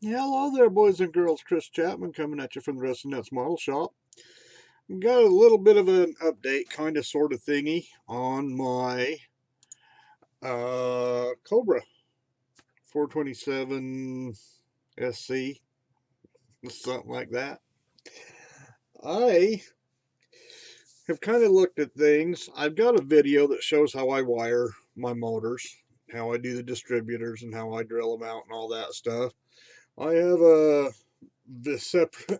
Hello there, boys and girls. Chris Chapman coming at you from the Wrestling Nuts Model Shop. Got a little bit of an update, kind of sort of thingy, on my Cobra 427 SC, something like that. I have kind of looked at things. I've got a video that shows how I wire my motors, how I do the distributors, and how I drill them out and all that stuff. I have the separate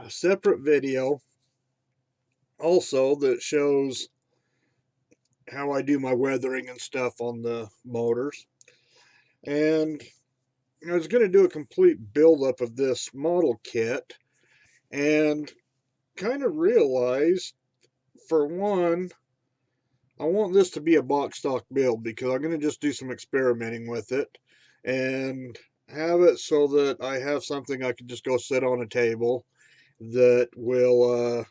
separate video also that shows how I do my weathering and stuff on the motors. And I was going to do a complete buildup of this model kit and kind of realized, for one, I want this to be a box stock build because I'm going to just do some experimenting with it and have it so that I have something I can just go sit on a table that will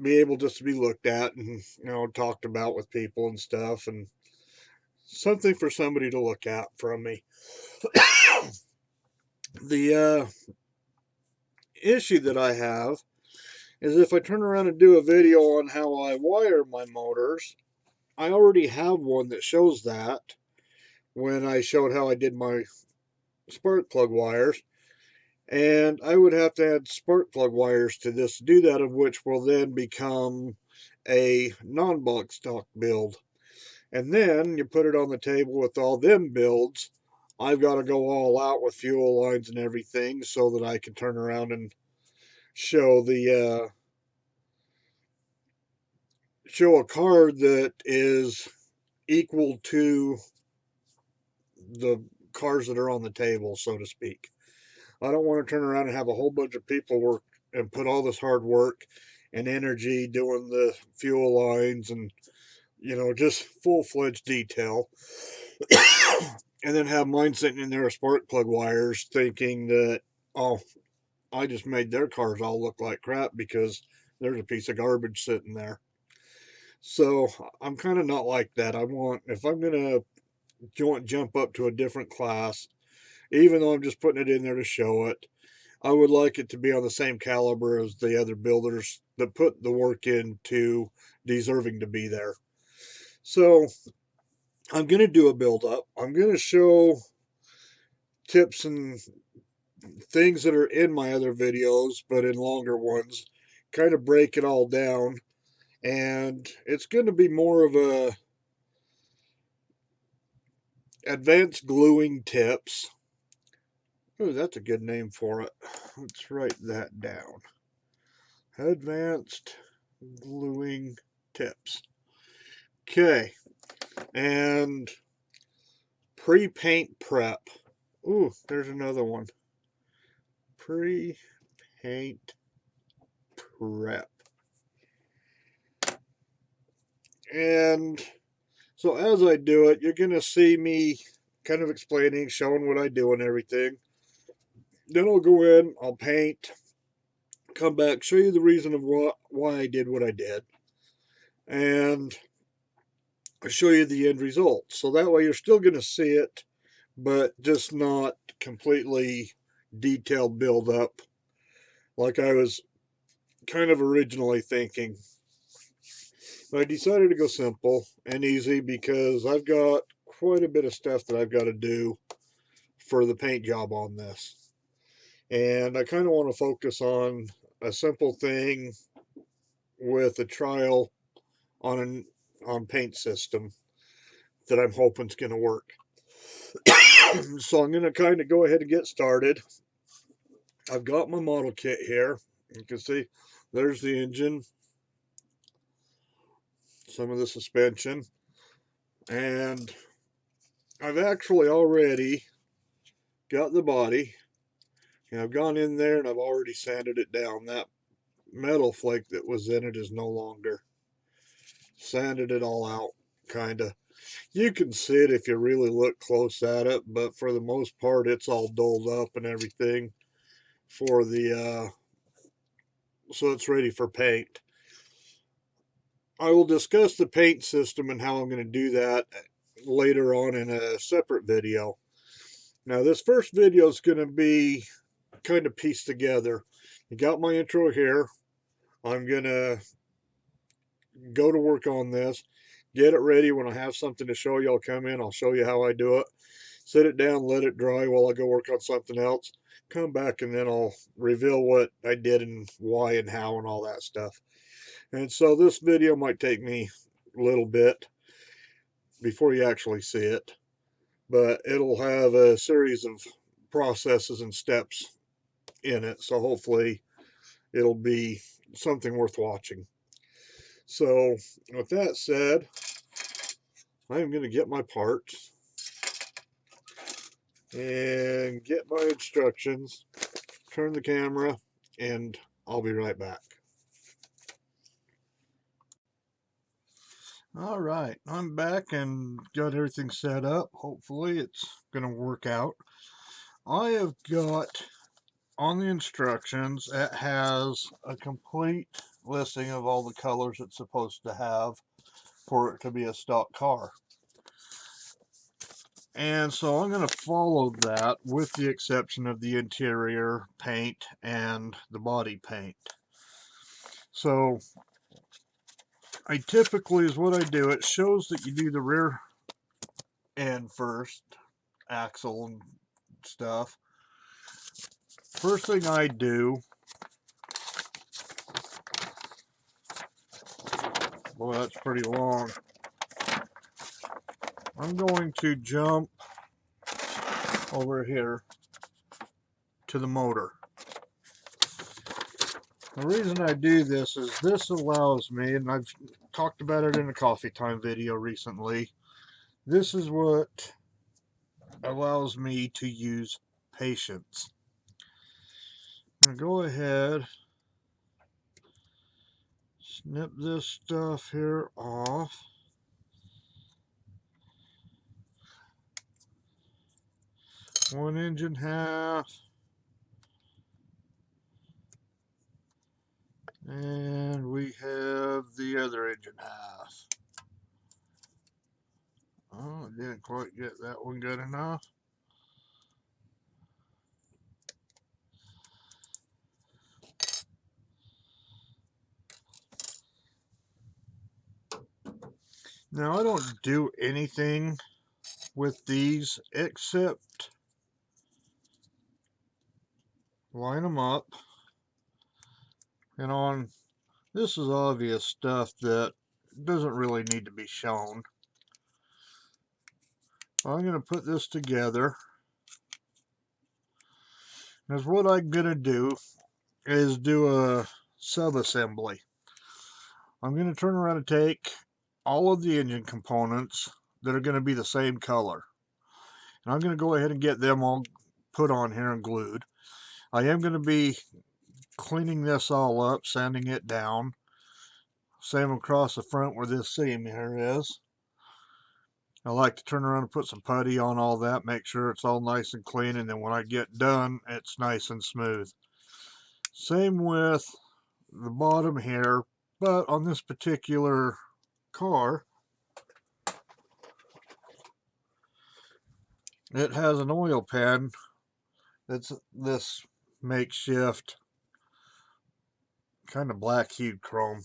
be able just to be looked at and talked about with people and stuff, and something for somebody to look at from me. The issue that I have is if I turn around and do a video on how I wire my motors, I already have one that shows that when I showed how I did my spark plug wires. And I would have to add spark plug wires to this to do that, of which will then become a non-box stock build. And then you put it on the table with all them builds. I've got to go all out with fuel lines and everything so that I can turn around and show the show a card that is equal to the cars that are on the table, so to speak. I don't want to turn around and have a whole bunch of people work and put all this hard work and energy doing the fuel lines and just full-fledged detail. And then have mine sitting in there with spark plug wires thinking that, oh, I just made their cars all look like crap because there's a piece of garbage sitting there. So I'm kind of not like that. If I'm going to jump up to a different class, even though I'm just putting it in there to show it, I would like it to be on the same caliber as the other builders that put the work into deserving to be there. So I'm going to do a build up. I'm going to show tips and things that are in my other videos, but in longer ones, kind of break it all down. And it's going to be more of a advanced gluing tips. Oh, that's a good name for it. Let's write that down. Advanced gluing tips. Okay. And pre-paint prep. Ooh, there's another one. Pre-paint prep. And so as I do it, you're going to see me kind of explaining, showing what I do and everything. Then I'll go in, I'll paint, come back, show you the reason of why I did what I did, and I'll show you the end result. So that way you're still going to see it, but just not completely detailed build up like I was kind of originally thinking. I decided to go simple and easy because I've got quite a bit of stuff that I've got to do for the paint job on this. And I kind of want to focus on a simple thing with a trial on paint system that I'm hoping is going to work. So I'm going to kind of go ahead and get started. I've got my model kit here. You can see there's the engine, some of the suspension, and I've actually already got the body, and I've gone in there and I've already sanded it down. That metal flake that was in it is no longer. Sanded it all out, kind of. You can see it if you really look close at it, but for the most part, it's all dulled up and everything for the, so it's ready for paint. I will discuss the paint system and how I'm going to do that later on in a separate video. Now this first video is going to be kind of pieced together. You got my intro here. I'm going to go to work on this, get it ready. When I have something to show you, I'll come in, I'll show you how I do it, sit it down, let it dry while I go work on something else, come back, and then I'll reveal what I did and why and how and all that stuff. And so this video might take me a little bit before you actually see it, but it'll have a series of processes and steps in it, so hopefully it'll be something worth watching. So with that said, I'm going to get my parts and get my instructions, turn the camera, and I'll be right back. All right, I'm back and got everything set up. Hopefully it's going to work out. I have got on the instructions, it has a complete listing of all the colors it's supposed to have for it to be a stock car. And so I'm going to follow that with the exception of the interior paint and the body paint. So I typically, is what I do, it shows that you do the rear end first, axle and stuff. First thing I do, well, that's pretty long. I'm going to jump over here to the motor. The reason I do this is this allows me, and I've talked about it in a coffee time video recently, this is what allows me to use patience. I'm going to go ahead, snip this stuff here off. One engine half. And we have the other engine half. Oh, I didn't quite get that one good enough. Now, I don't do anything with these except line them up. And on, this is obvious stuff that doesn't really need to be shown. I'm going to put this together. Because what I'm going to do is do a sub-assembly. I'm going to turn around and take all of the engine components that are going to be the same color. And I'm going to go ahead and get them all put on here and glued. I am going to be cleaning this all up, sanding it down. Same across the front where this seam here is. I like to turn around and put some putty on all that, make sure it's all nice and clean, and then when I get done, it's nice and smooth. Same with the bottom here, but on this particular car, it has an oil pan that's this makeshift kind of black hued chrome.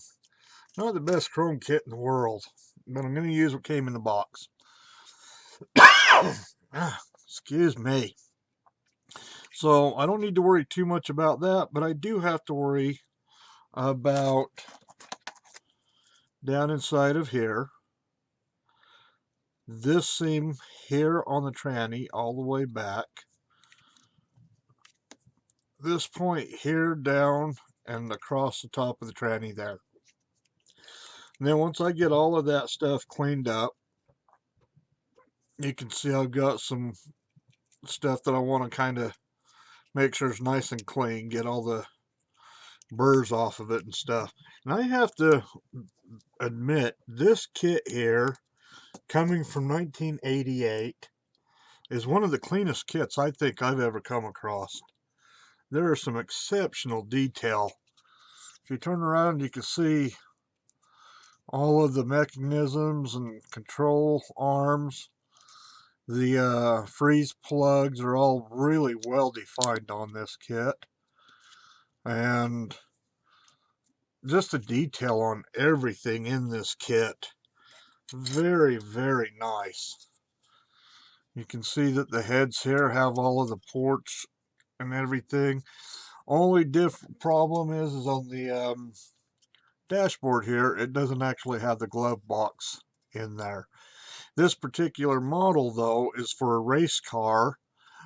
Not the best chrome kit in the world, but I'm going to use what came in the box. Excuse me. So I don't need to worry too much about that, but I do have to worry about down inside of here, this seam here on the tranny all the way back, this point here down and across the top of the tranny there. And then once I get all of that stuff cleaned up, you can see I've got some stuff that I want to kind of make sure it's nice and clean, get all the burrs off of it and stuff. And I have to admit, this kit here, coming from 1988, is one of the cleanest kits I think I've ever come across. There is some exceptional detail. If you turn around, you can see all of the mechanisms and control arms. The freeze plugs are all really well defined on this kit. And just the detail on everything in this kit, very, very nice. You can see that the heads here have all of the ports and everything. Only problem is on the dashboard here, it doesn't actually have the glove box in there. This particular model, though, is for a race car,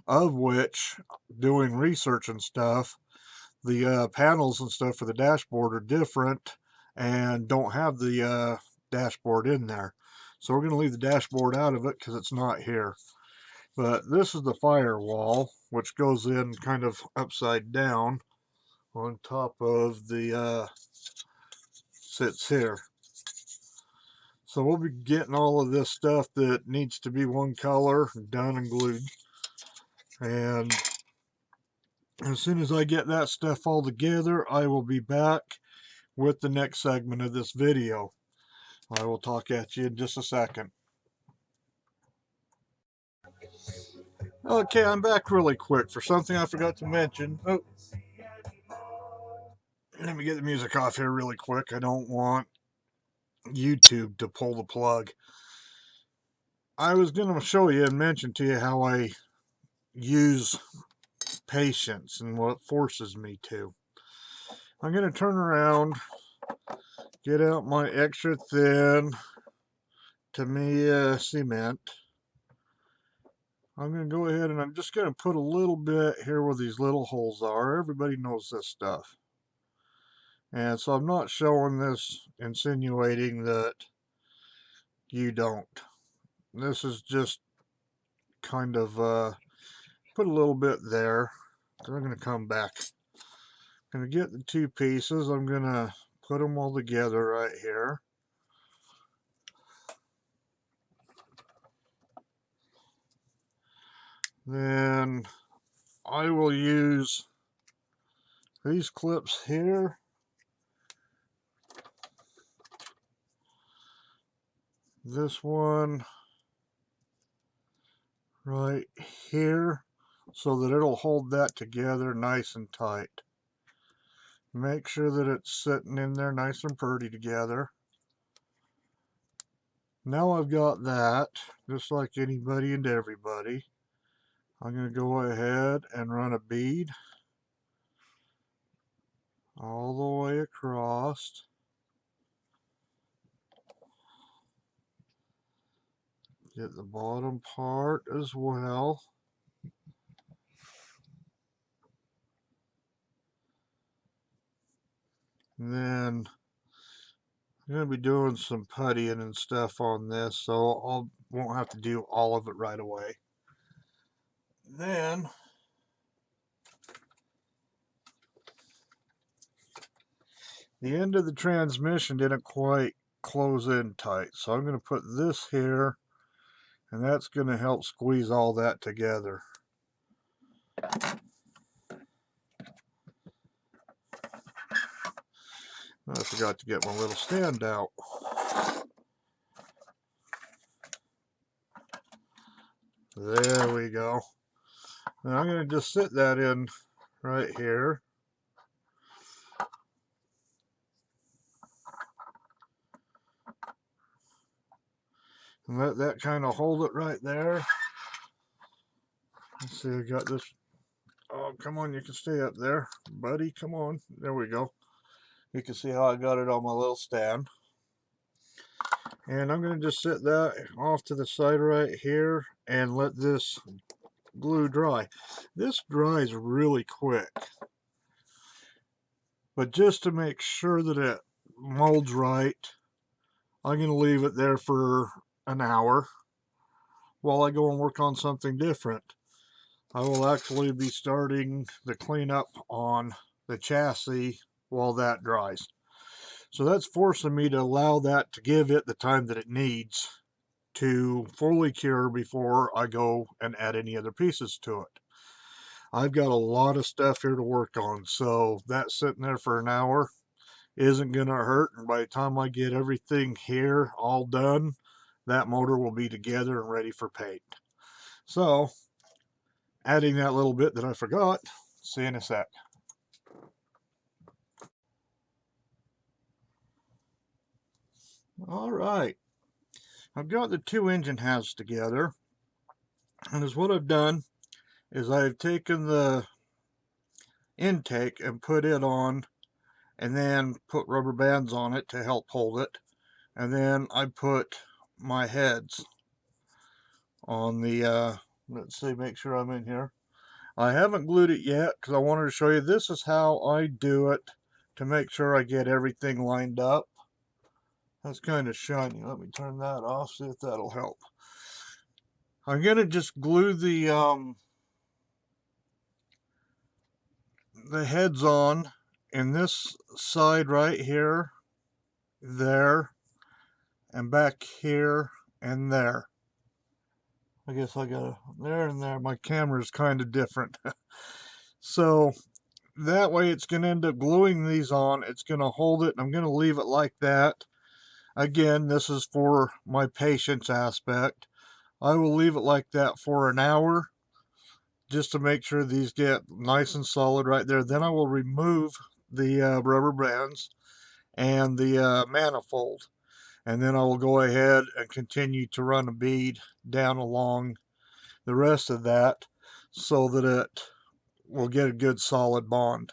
of which, doing research and stuff, the panels and stuff for the dashboard are different and don't have the dashboard in there. So we're going to leave the dashboard out of it because it's not here. But this is the firewall, which goes in kind of upside down on top of the sits here. So we'll be getting all of this stuff that needs to be one color done and glued. And as soon as I get that stuff all together, I will be back with the next segment of this video. I will talk at you in just a second. Okay, I'm back really quick for something I forgot to mention. Oh, let me get the music off here really quick. I don't want YouTube to pull the plug. I was going to show you and mention to you how I use patience and what forces me to. I'm going to turn around, get out my extra thin Tamiya cement. I'm going to go ahead and I'm just going to put a little bit here where these little holes are. Everybody knows this stuff. And so I'm not showing this, insinuating that you don't. This is just kind of put a little bit there. So I'm going to come back. I'm going to get the two pieces. I'm going to put them all together right here. Then I will use these clips here. This one right here so that it'll hold that together nice and tight. Make sure that it's sitting in there nice and pretty together. Now I've got that, just like anybody and everybody. I'm going to go ahead and run a bead all the way across. Get the bottom part as well. And then I'm going to be doing some puttying and stuff on this, so I won't have to do all of it right away. Then the end of the transmission didn't quite close in tight, so I'm going to put this here, and that's going to help squeeze all that together. I forgot to get my little stand out. There we go. Now I'm going to just sit that in right here. And let that kind of hold it right there. Let's see, I got this. Oh, come on, you can stay up there, buddy. Come on. There we go. You can see how I got it on my little stand. And I'm going to just set that off to the side right here and let this glue dry. This dries really quick. But just to make sure that it molds right, I'm going to leave it there for an hour while I go and work on something different. I will actually be starting the cleanup on the chassis while that dries. So that's forcing me to allow that to give it the time that it needs to fully cure before I go and add any other pieces to it. I've got a lot of stuff here to work on, so that sitting there for an hour isn't going to hurt. And by the time I get everything here all done, that motor will be together and ready for paint. So, adding that little bit that I forgot. See you in a sec. Alright, I've got the two engine halves together, and as what I've done is I've taken the intake and put it on, and then put rubber bands on it to help hold it, and then I put my heads on the, let's see, make sure I'm in here. I haven't glued it yet because I wanted to show you this is how I do it to make sure I get everything lined up. That's kind of shiny. Let me turn that off, see if that'll help. I'm going to just glue the heads on in this side right here, there, and back here and there. I guess I got there and there. My camera is kind of different. So that way it's going to end up gluing these on. It's going to hold it. I'm going to leave it like that. Again, this is for my patience aspect. I will leave it like that for an hour just to make sure these get nice and solid right there. Then I will remove the rubber bands and the manifold. And then I will go ahead and continue to run a bead down along the rest of that so that it will get a good solid bond.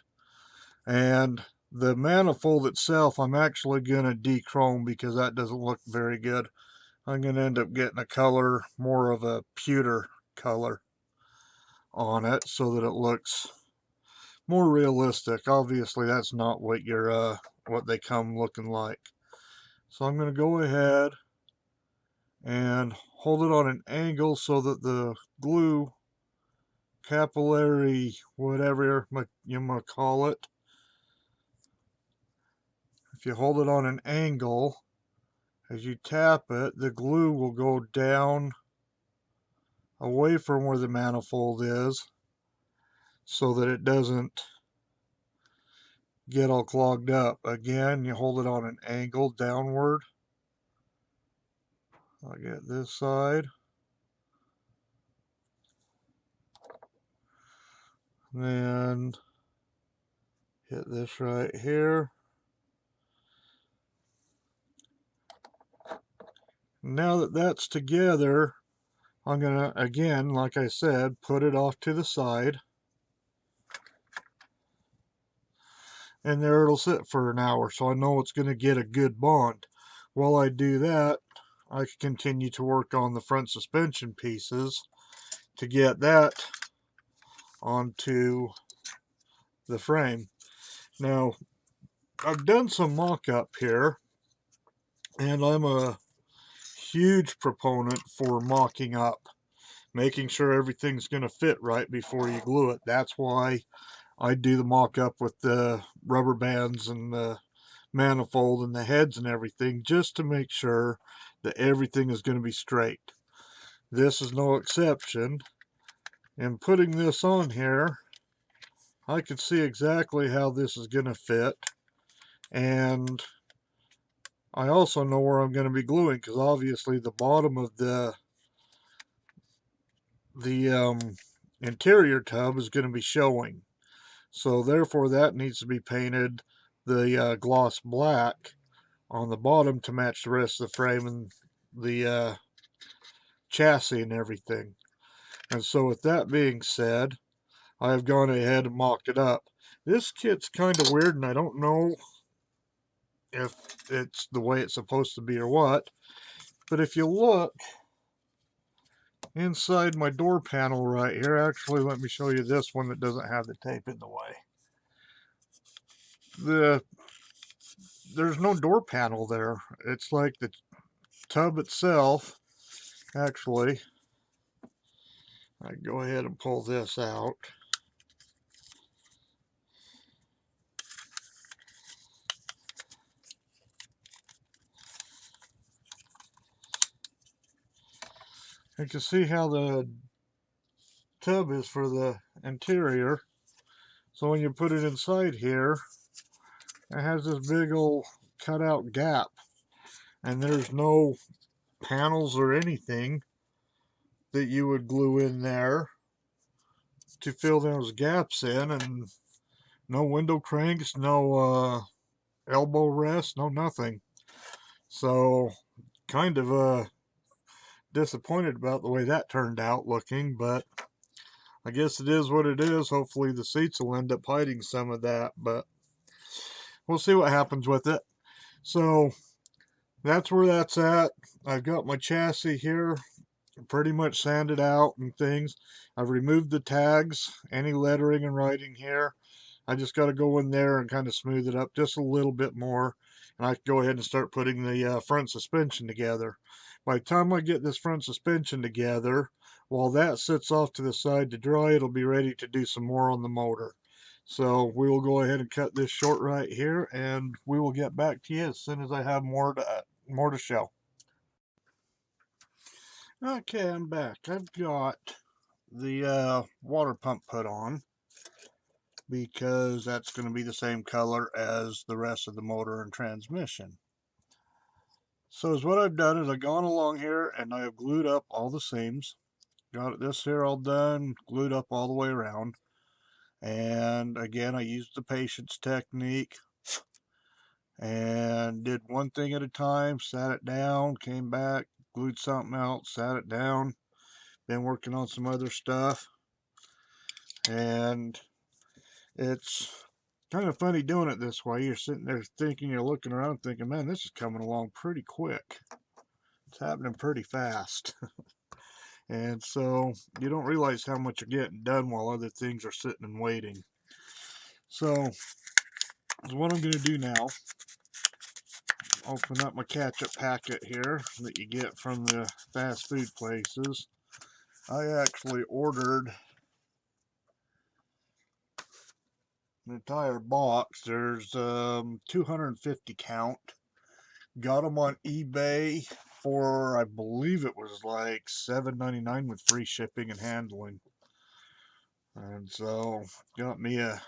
And the manifold itself, I'm actually going to dechrome because that doesn't look very good. I'm going to end up getting a color, more of a pewter color on it so that it looks more realistic. Obviously, that's not what what they come looking like. So I'm going to go ahead and hold it on an angle so that the glue capillary, whatever you might call it, if you hold it on an angle, as you tap it, the glue will go down away from where the manifold is so that it doesn't get all clogged up. Again, you hold it on an angle downward. I'll get this side. Then hit this right here. Now that that's together, I'm going to, again, like I said, put it off to the side. And there it'll sit for an hour, so I know it's going to get a good bond. While I do that, I can continue to work on the front suspension pieces to get that onto the frame. Now, I've done some mock-up here, and I'm a huge proponent for mocking up, making sure everything's going to fit right before you glue it. That's why I do the mock-up with the rubber bands and the manifold and the heads and everything, just to make sure that everything is going to be straight. This is no exception. And putting this on here, I can see exactly how this is going to fit, and I also know where I'm going to be gluing, because obviously the bottom of the interior tub is going to be showing, so therefore that needs to be painted the gloss black on the bottom to match the rest of the frame and the chassis and everything. And so with that being said, I've gone ahead and mocked it up. This kit's kind of weird, and I don't know if it's the way it's supposed to be or what, but if you look inside my door panel right here, actually let me show you this one that doesn't have the tape in the way. There's no door panel there. It's like the tub itself. Actually, I go ahead and pull this out. You can see how the tub is for the interior. So when you put it inside here, it has this big old cutout gap, and there's no panels or anything that you would glue in there to fill those gaps in, and no window cranks, no elbow rest, no nothing. So kind of disappointed about the way that turned out looking, but I guess it is what it is. Hopefully the seats will end up hiding some of that, but we'll see what happens with it. So that's where that's at. I've got my chassis here pretty much sanded out and things. I've removed the tags, any lettering and writing here. I just got to go in there and kind of smooth it up just a little bit more, and I can go ahead and start putting the front suspension together. By the time I get this front suspension together, while that sits off to the side to dry, it'll be ready to do some more on the motor. So we will go ahead and cut this short right here, and we will get back to you as soon as I have more to show. Okay, I'm back. I've got the water pump put on, because that's going to be the same color as the rest of the motor and transmission. So what I've done is I've gone along here and I have glued up all the seams. Got this here all done, glued up all the way around. And again, I used the patience technique and did one thing at a time, sat it down, came back, glued something else, sat it down. Been working on some other stuff, and it's kind of funny doing it this way. You're sitting there thinking, you're looking around thinking, man, this is coming along pretty quick. It's happening pretty fast. And so you don't realize how much you're getting done while other things are sitting and waiting. So what I'm going to do now, open up my ketchup packet here that you get from the fast food places. I actually ordered an entire box. There's 250 count. Got them on eBay for, I believe it was like $7.99 with free shipping and handling. And so got me a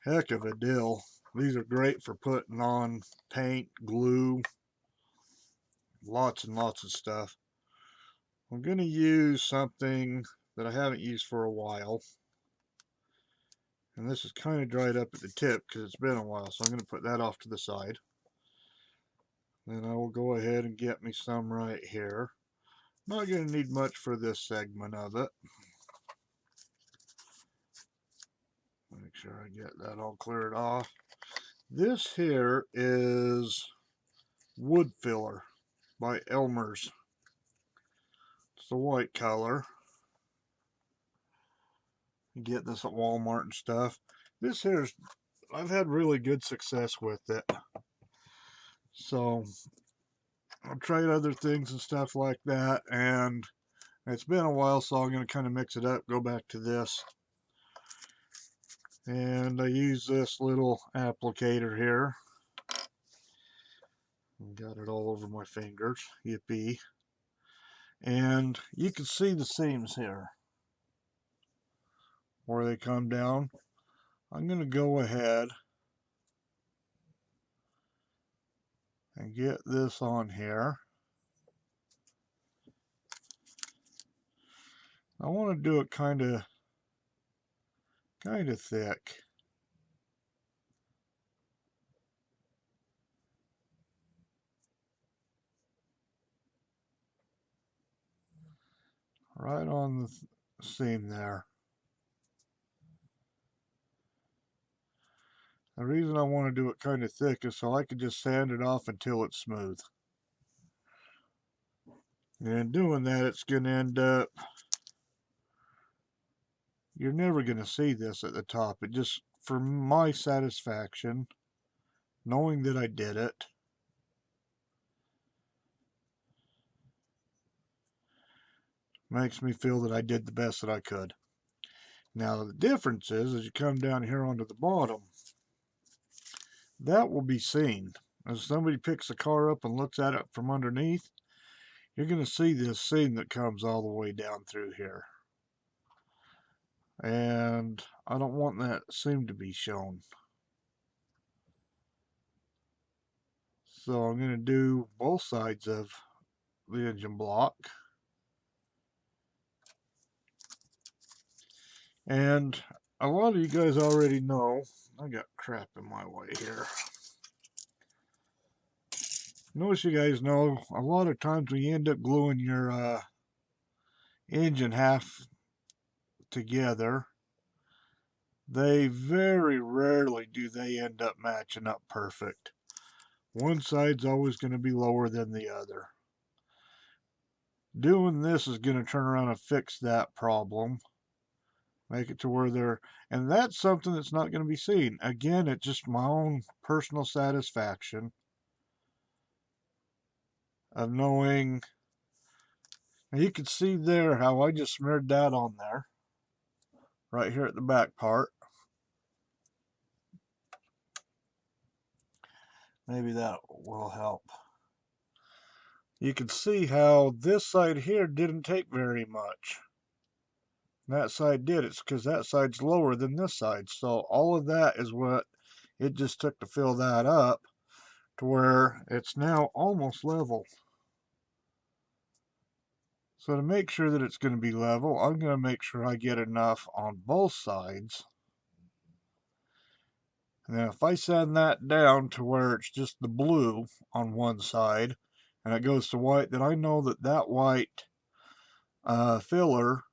heck of a deal. These are great for putting on paint, glue, lots and lots of stuff. I'm going to use something that I haven't used for a while. And this is kind of dried up at the tip because it's been a while, so I'm going to put that off to the side. Then I will go ahead and get me some right here. Not going to need much for this segment of it. Make sure I get that all cleared off. This here is Wood Filler by Elmer's. It's the white color. You get this at Walmart and stuff. This here's, I've had really good success with it. So I've tried other things and stuff like that, and it's been a while, so I'm going to kind of mix it up, go back to this. And I use this little applicator here. Got it all over my fingers. Yippee. And you can see the seams here where they come down. I'm going to go ahead and get this on here. I want to do it kind of thick. Right on the seam there. The reason I want to do it kind of thick is so I can just sand it off until it's smooth. And doing that, it's going to end up, you're never going to see this at the top. It just, for my satisfaction, knowing that I did it, makes me feel that I did the best that I could. Now the difference is, as you come down here onto the bottom, that will be seen. As somebody picks the car up and looks at it from underneath, you're going to see this seam that comes all the way down through here. And I don't want that seam to be shown. So I'm going to do both sides of the engine block. And a lot of you guys already know, I got crap in my way here. Most of you guys know, a lot of times when you end up gluing your engine half together, they very rarely do they end up matching up perfect. One side's always going to be lower than the other. Doing this is going to turn around and fix that problem. Make it to where they're, and that's something that's not going to be seen. Again, it's just my own personal satisfaction of knowing. Now you can see there how I just smeared that on there, right here at the back part. Maybe that will help. You can see how this side here didn't take very much. That side did. It's because that side's lower than this side. So all of that is what it just took to fill that up to where it's now almost level. So to make sure that it's going to be level, I'm going to make sure I get enough on both sides. And then if I sand that down to where it's just the blue on one side and it goes to white, then I know that that white filler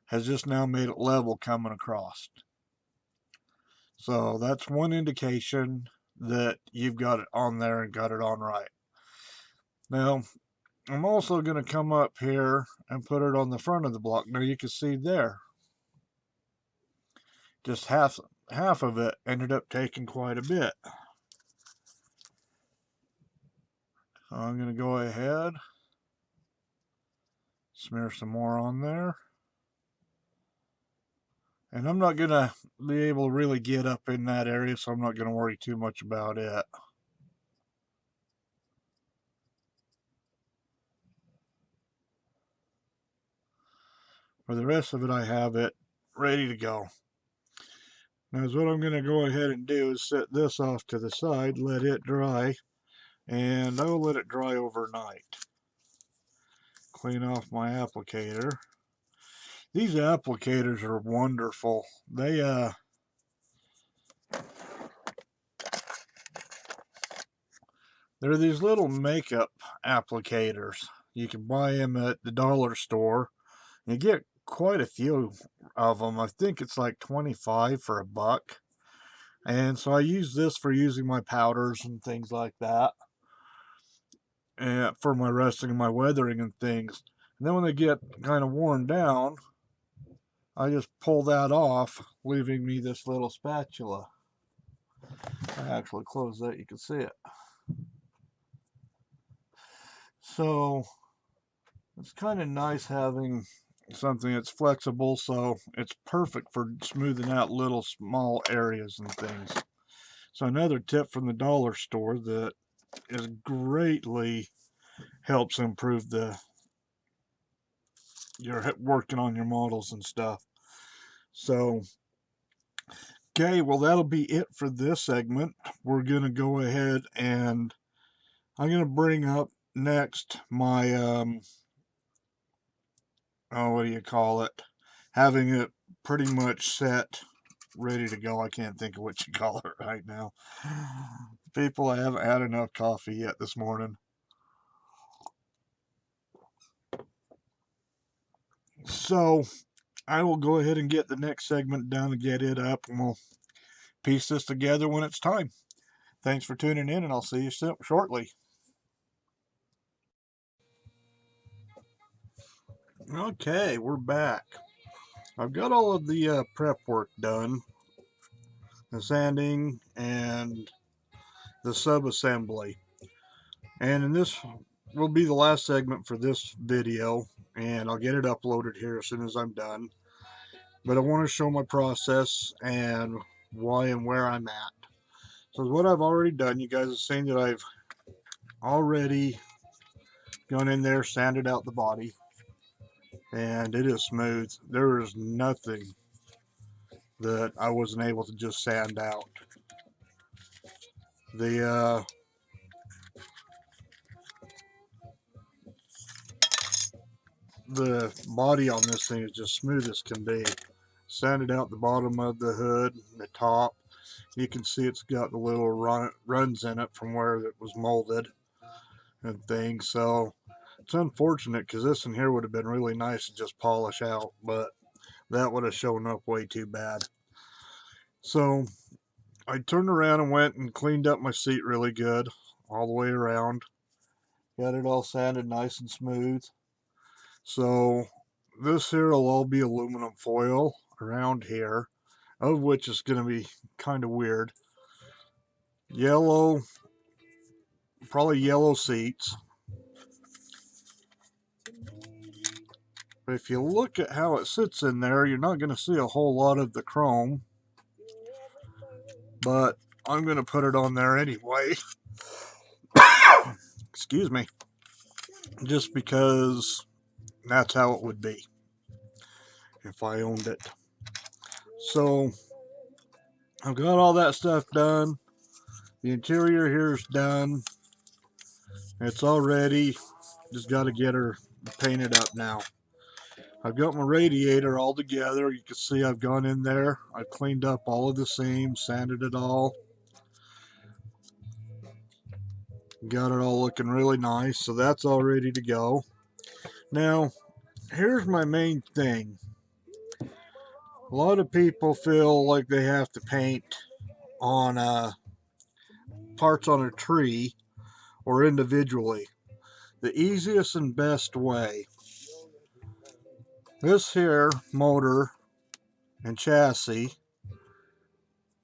has just now made it level coming across. So that's one indication that you've got it on there and got it on right. Now, I'm also going to come up here and put it on the front of the block. Now you can see there, just half of it ended up taking quite a bit. So I'm going to go ahead, smear some more on there. And I'm not going to be able to really get up in that area, so I'm not going to worry too much about it. For the rest of it, I have it ready to go. Now, what I'm going to go ahead and do is set this off to the side, let it dry, and I will let it dry overnight. Clean off my applicator. These applicators are wonderful. They're these little makeup applicators. You can buy them at the dollar store. You get quite a few of them. I think it's like 25 for $1. And so I use this for using my powders and things like that. And for my rusting and my weathering and things. And then when they get kind of worn down, I just pull that off, leaving me this little spatula. I actually close that, you can see it. So it's kind of nice having something that's flexible, so it's perfect for smoothing out little small areas and things. So another tip from the dollar store that is greatly helps improve your working on your models and stuff. So okay, well that'll be it for this segment. We're gonna go ahead and I'm gonna bring up next my what do you call it, having it pretty much set, ready to go. I can't think of what you call it right now. People, I haven't had enough coffee yet this morning. So I will go ahead and get the next segment done and get it up, and we'll piece this together when it's time. Thanks for tuning in, and I'll see you shortly. Okay, we're back. I've got all of the prep work done, the sanding and the sub-assembly. And in this will be the last segment for this video, and I'll get it uploaded here as soon as I'm done. But I want to show my process and why and where I'm at. So what I've already done, you guys have seen that I've already gone in there, sanded out the body, and it is smooth. There is nothing that I wasn't able to just sand out. The body on this thing is just smooth as can be. sanded out the bottom of the hood and the top. You can see it's got the little runs in it from where it was molded and things. So it's unfortunate because this in here would have been really nice to just polish out, but that would have shown up way too bad. So I turned around and went and cleaned up my seat really good all the way around. Got it all sanded nice and smooth. So this here will all be aluminum foil around here, of which is going to be kind of weird. Yellow, probably yellow seats. But if you look at how it sits in there, you're not going to see a whole lot of the chrome. But I'm going to put it on there anyway. Excuse me. Just because that's how it would be if I owned it. So I've got all that stuff done. The interior here is done. It's all ready. Just got to get her painted up now. I've got my radiator all together. You can see I've gone in there. I've cleaned up all of the seams, sanded it all. Got it all looking really nice. So that's all ready to go. Now, here's my main thing. A lot of people feel like they have to paint on parts on a tree or individually. The easiest and best way. This here motor and chassis,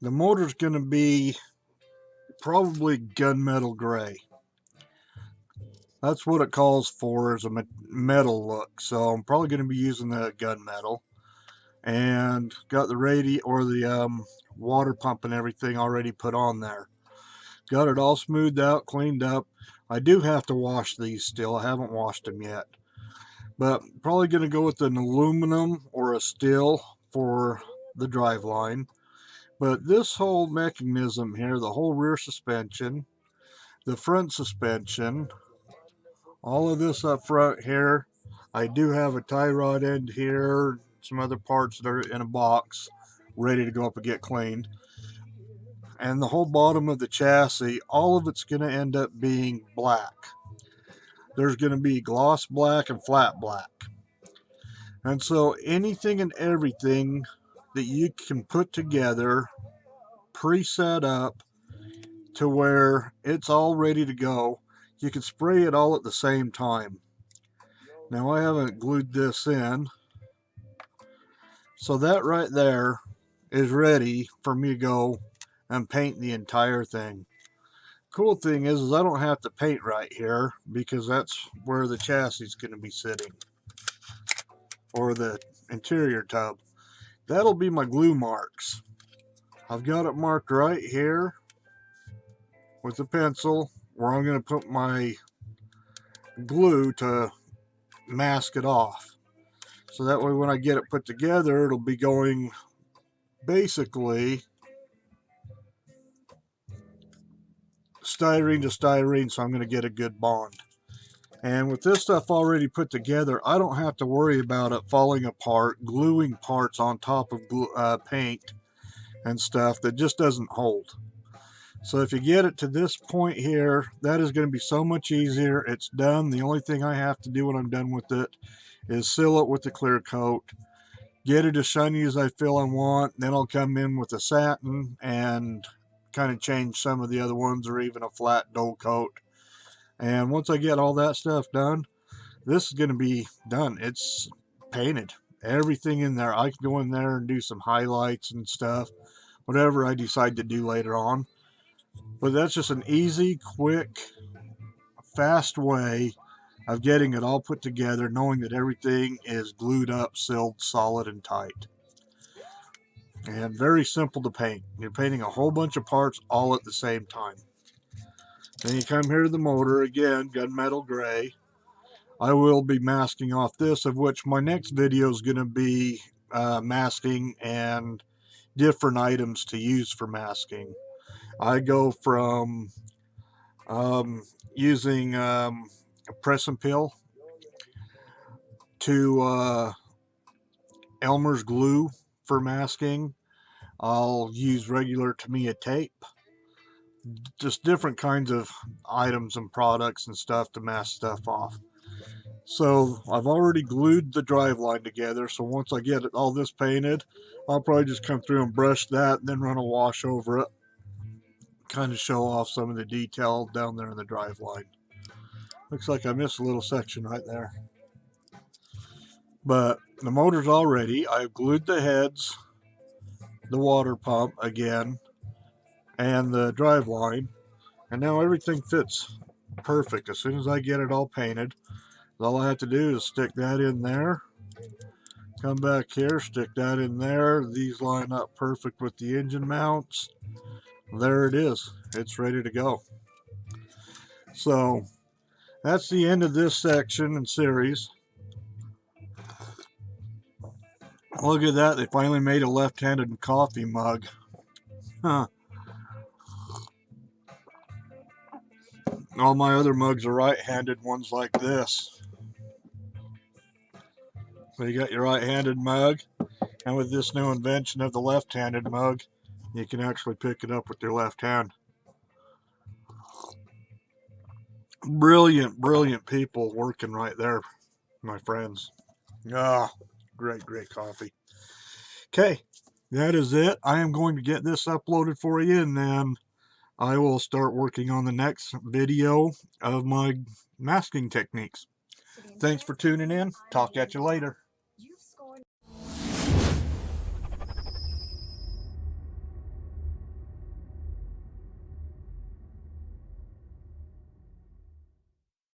the motor's going to be probably gunmetal gray. That's what it calls for, is a metal look. So I'm probably going to be using the gunmetal. And got the water pump and everything already put on there. Got it all smoothed out, cleaned up. I do have to wash these still. I haven't washed them yet. But probably going to go with an aluminum or a steel for the driveline. But this whole mechanism here, the whole rear suspension, the front suspension, all of this up front here, I do have a tie rod end here, some other parts that are in a box ready to go up and get cleaned. And the whole bottom of the chassis, all of it's going to end up being black. There's going to be gloss black and flat black. And so anything and everything that you can put together, pre-set up to where it's all ready to go, you can spray it all at the same time. Now I haven't glued this in, so that right there is ready for me to go and paint the entire thing. Cool thing is I don't have to paint right here because that's where the chassis is going to be sitting, or the interior tub. That'll be my glue marks. I've got it marked right here with a pencil where I'm going to put my glue to mask it off. So that way when I get it put together, it'll be going basically styrene to styrene, so I'm going to get a good bond. And with this stuff already put together, I don't have to worry about it falling apart, gluing parts on top of paint and stuff that just doesn't hold. So if you get it to this point here, that is going to be so much easier. It's done. The only thing I have to do when I'm done with it is seal it with the clear coat, get it as shiny as I feel I want. Then I'll come in with a satin and kind of change some of the other ones, or even a flat dull coat. And once I get all that stuff done, this is going to be done. It's painted. Everything in there. I can go in there and do some highlights and stuff, whatever I decide to do later on. But that's just an easy, quick, fast way of getting it all put together, knowing that everything is glued up, sealed, solid, and tight. And very simple to paint. You're painting a whole bunch of parts all at the same time. Then you come here to the motor, again, gunmetal gray. I will be masking off this, of which my next video is going to be masking and different items to use for masking. I go from using a press and peel to Elmer's glue for masking. I'll use regular Tamiya tape. Just different kinds of items and products and stuff to mask stuff off. So I've already glued the drive line together, so once I get all this painted, I'll probably just come through and brush that and then run a wash over it. Kind of show off some of the detail down there in the drive line. Looks like I missed a little section right there. But the motor's all ready. I've glued the heads, the water pump again, and the drive line. And now everything fits perfect. As soon as I get it all painted, all I have to do is stick that in there. Come back here, stick that in there. These line up perfect with the engine mounts. There it is. It's ready to go. So that's the end of this section and series. Look at that. They finally made a left-handed coffee mug. Huh. All my other mugs are right-handed ones like this. So you got your right-handed mug. And with this new invention of the left-handed mug, you can actually pick it up with your left hand. Brilliant, brilliant people working right there, my friends. Ah, great, great coffee. Okay, that is it. I am going to get this uploaded for you, and then I will start working on the next video of my masking techniques. Thanks for tuning in. Talk at you later.